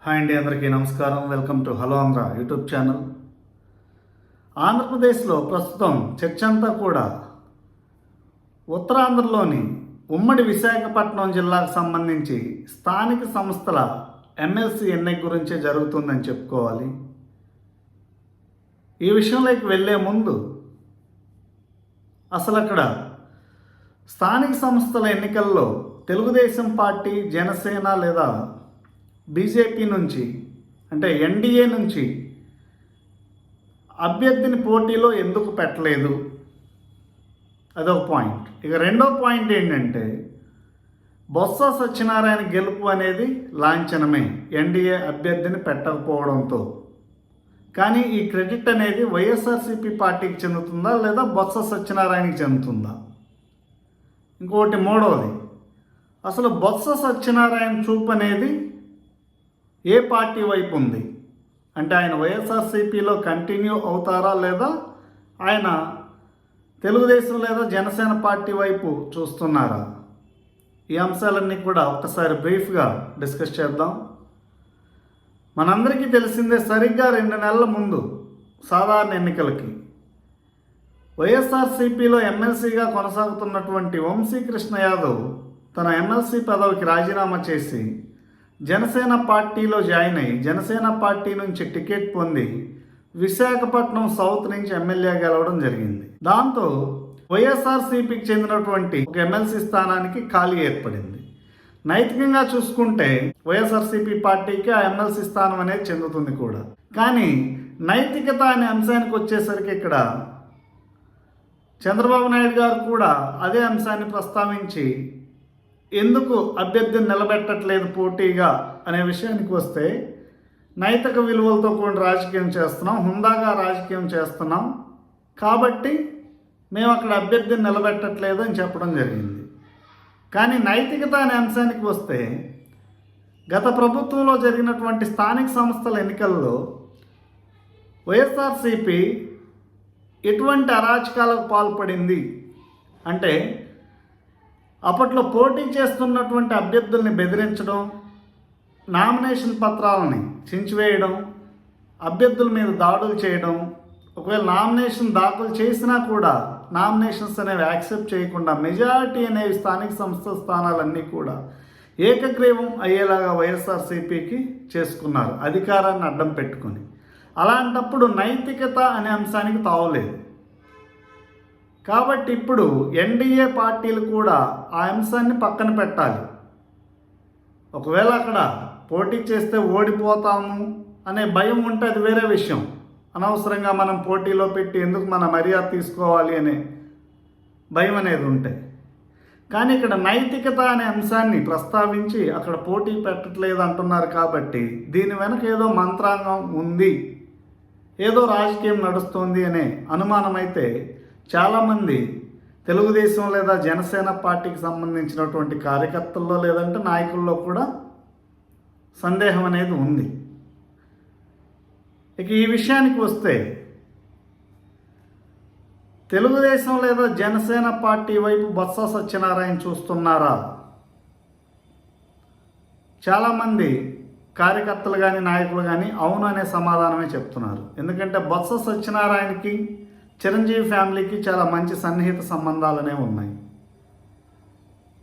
Hi అండి, అందరికీ నమస్కారం. Welcome to hello Andhra YouTube channel. ఆంధ్రప్రదేశ్లో ప్రస్తుతం చర్చ అంతా కూడా ఉత్తరాంధ్రలోని ఉమ్మడి విశాఖపట్నం జిల్లాకు సంబంధించి స్థానిక సంస్థల ఎమ్మెల్సీ ఎన్నిక గురించే జరుగుతుందని చెప్పుకోవాలి. ఈ విషయంలోకి వెళ్ళే ముందు అసలు అక్కడ స్థానిక సంస్థల ఎన్నికల్లో తెలుగుదేశం పార్టీ, జనసేన లేదా బీజేపీ నుంచి అంటే ఎన్డీఏ నుంచి అభ్యర్థిని పోటీలో ఎందుకు పెట్టలేదు, అదొక పాయింట్. ఇక రెండో పాయింట్ ఏంటంటే బొత్స సత్యనారాయణ గెలుపు అనేది లాంఛనమే ఎన్డీఏ అభ్యర్థిని పెట్టకపోవడంతో. కానీ ఈ క్రెడిట్ అనేది వైఎస్ఆర్సీపీ పార్టీకి చెందుతుందా లేదా బొత్స సత్యనారాయణకి చెందుతుందా? ఇంకోటి మూడవది, అసలు బొత్స సత్యనారాయణ చూపు అనేది ఏ పార్టీ వైపు ఉంది? అంటే ఆయన వైఎస్ఆర్సీపీలో కంటిన్యూ అవుతారా లేదా ఆయన తెలుగుదేశం లేదా జనసేన పార్టీ వైపు చూస్తున్నారా? ఈ అంశాలన్నీ కూడా ఒక్కసారి బ్రీఫ్గా డిస్కస్ చేద్దాం. మనందరికీ తెలిసిందే, సరిగ్గా 2 నెలల ముందు సాధారణ ఎన్నికలకి వైఎస్ఆర్సీపీలో ఎమ్మెల్సీగా కొనసాగుతున్నటువంటి వంశీకృష్ణ యాదవ్ తన ఎమ్మెల్సీ పదవికి రాజీనామా చేసి జనసేన పార్టీలో జాయిన్ అయ్యి జనసేన పార్టీ నుంచి టికెట్ పొంది విశాఖపట్నం సౌత్ నుంచి ఎమ్మెల్యే గెలవడం జరిగింది. దాంతో వైఎస్ఆర్సీపీకి చెందినటువంటి ఒక ఎమ్మెల్సీ స్థానానికి ఖాళీ ఏర్పడింది. నైతికంగా చూసుకుంటే వైఎస్ఆర్సీపీ పార్టీకి ఆ ఎమ్మెల్సీ స్థానం అనేది చెందుతుంది కూడా. కానీ నైతికత అనే అంశానికి వచ్చేసరికి ఇక్కడ చంద్రబాబు నాయుడు గారు కూడా అదే అంశాన్ని ప్రస్తావించి ఎందుకు అభ్యర్థిని నిలబెట్టట్లేదు పోటీగా అనే విషయానికి వస్తే, నైతిక విలువలతో కూడిన రాజకీయం చేస్తున్నాం, హుందాగా రాజకీయం చేస్తున్నాం కాబట్టి మేము అక్కడ అభ్యర్థిని నిలబెట్టట్లేదు అని చెప్పడం జరిగింది. కానీ నైతికత అనే అంశానికి వస్తే, గత ప్రభుత్వంలో జరిగినటువంటి స్థానిక సంస్థల ఎన్నికల్లో వైఎస్ఆర్సీపీ ఎటువంటి అరాచకాలకు పాల్పడింది అంటే, అప్పట్లో పోటీ చేస్తున్నటువంటి అభ్యర్థుల్ని బెదిరించడం, నామినేషన్ పత్రాలని చించివేయడం, అభ్యర్థుల మీద దాడులు చేయడం, ఒకవేళ నామినేషన్ దాఖలు చేసినా కూడా నామినేషన్స్ అనేవి యాక్సెప్ట్ చేయకుండా మెజారిటీ అనేవి స్థానిక సంస్థల స్థానాలన్నీ కూడా ఏకగ్రీవం అయ్యేలాగా వైఎస్ఆర్సీపీకి చేసుకున్నారు, అధికారాన్ని అడ్డం పెట్టుకుని. అలాంటప్పుడు నైతికత అనే అంశానికి తావలేదు. కాబట్టి ఇప్పుడు ఎన్డీఏ పార్టీలు కూడా ఆ అంశాన్ని పక్కన పెట్టాలి. ఒకవేళ అక్కడ పోటీ చేస్తే ఓడిపోతాము అనే భయం ఉంటే అది వేరే విషయం. అనవసరంగా మనం పోటీలో పెట్టి ఎందుకు మన మర్యాద తీసుకోవాలి అనే భయం అనేది ఉంటే. కానీ ఇక్కడ నైతికత అనే అంశాన్ని ప్రస్తావించి అక్కడ పోటీ పెట్టట్లేదు అంటున్నారు. కాబట్టి దీని వెనక ఏదో మంత్రాంగం ఉంది, ఏదో రాజకీయం నడుస్తుంది అనే అనుమానం అయితే చాలామంది తెలుగుదేశం లేదా జనసేన పార్టీకి సంబంధించినటువంటి కార్యకర్తల్లో లేదంటే నాయకుల్లో కూడా సందేహం అనేది ఉంది. ఇక ఈ విషయానికి వస్తే, తెలుగుదేశం లేదా జనసేన పార్టీ వైపు బొత్స సత్యనారాయణ చూస్తున్నారా? చాలామంది కార్యకర్తలు కానీ నాయకులు కానీ అవును అనే సమాధానమే చెప్తున్నారు. ఎందుకంటే బొత్స సత్యనారాయణకి చిరంజీవి ఫ్యామిలీకి చాలా మంచి సన్నిహిత సంబంధాలనే ఉన్నాయి.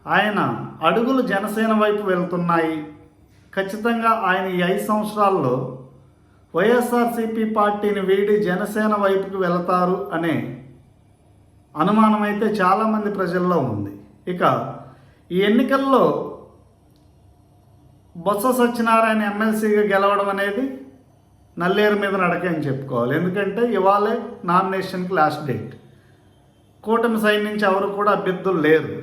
ఆయన అడుగులు జనసేన వైపు వెళ్తున్నాయి. ఖచ్చితంగా ఆయన ఈ 5 సంవత్సరాల్లో వైఎస్ఆర్సీపీ పార్టీని వీడి జనసేన వైపుకి వెళతారు అనే అనుమానం అయితే చాలామంది ప్రజల్లో ఉంది. ఇక ఈ ఎన్నికల్లో బొత్స సత్యనారాయణ ఎమ్మెల్సీగా గెలవడం అనేది నల్లేరు మీద నడకే అని చెప్పుకోవాలి. ఎందుకంటే ఇవాళే నామినేషన్కి లాస్ట్ డేట్. కూటమి సైడ్ నుంచి ఎవరు కూడా అభ్యర్థులు లేరు.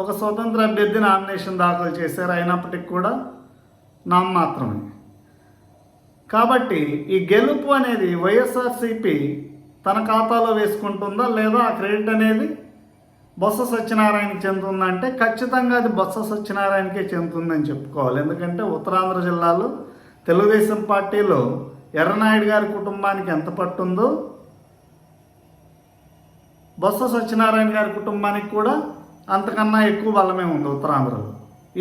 ఒక స్వతంత్ర అభ్యర్థి నామినేషన్ దాఖలు చేశారు, అయినప్పటికీ కూడా నామమాత్రమే. కాబట్టి ఈ గెలుపు అనేది వైఎస్ఆర్సీపీ తన ఖాతాలో వేసుకుంటుందా లేదా ఆ క్రెడిట్ అనేది బొత్స సత్యనారాయణకి చెందుతుందంటే ఖచ్చితంగా అది బొత్స సత్యనారాయణకే చెందుతుందని చెప్పుకోవాలి. ఎందుకంటే ఉత్తరాంధ్ర జిల్లాలో తెలుగుదేశం పార్టీలో ఎర్రనాయుడు గారి కుటుంబానికి ఎంత పట్టుందో బొత్స సత్యనారాయణ గారి కుటుంబానికి కూడా అంతకన్నా ఎక్కువ బలమే ఉంది ఉత్తరాంధ్రలో.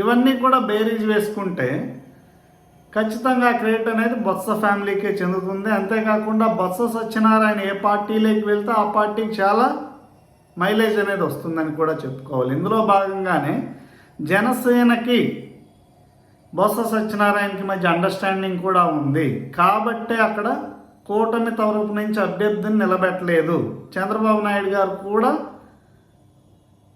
ఇవన్నీ కూడా బేరీజ్ వేసుకుంటే ఖచ్చితంగా క్రెడిట్ అనేది బొత్స ఫ్యామిలీకే చెందుతుంది. అంతేకాకుండా బొత్స సత్యనారాయణ ఏ పార్టీలోకి వెళ్తే ఆ పార్టీకి చాలా మైలేజ్ అనేది వస్తుందని కూడా చెప్పుకోవాలి. ఇందులో భాగంగానే జనసేనకి బొత్స సత్యనారాయణకి మధ్య అండర్స్టాండింగ్ కూడా ఉంది. కాబట్టే అక్కడ కూటమి తరపు నుంచి అభ్యర్థిని నిలబెట్టలేదు. చంద్రబాబు నాయుడు గారు కూడా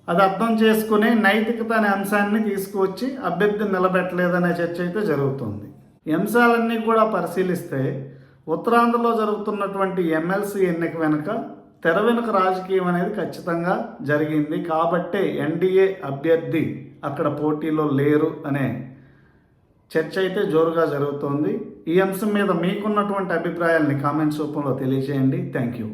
అది అర్థం చేసుకుని నైతికత అనే అంశాన్ని తీసుకువచ్చి అభ్యర్థిని నిలబెట్టలేదనే చర్చ అయితే జరుగుతుంది. ఈ అంశాలన్నీ కూడా పరిశీలిస్తే ఉత్తరాంధ్రలో జరుగుతున్నటువంటి ఎమ్మెల్సీ ఎన్నిక వెనుక తెర వెనుక రాజకీయం అనేది ఖచ్చితంగా జరిగింది. కాబట్టే ఎన్డీఏ అభ్యర్థి అక్కడ పోటీలో లేరు అనే చర్చ అయితే జోరుగా జరుగుతోంది. ఈ అంశం మీద మీకున్నటువంటి అభిప్రాయాల్ని కామెంట్స్ రూపంలో తెలియజేయండి. Thank you.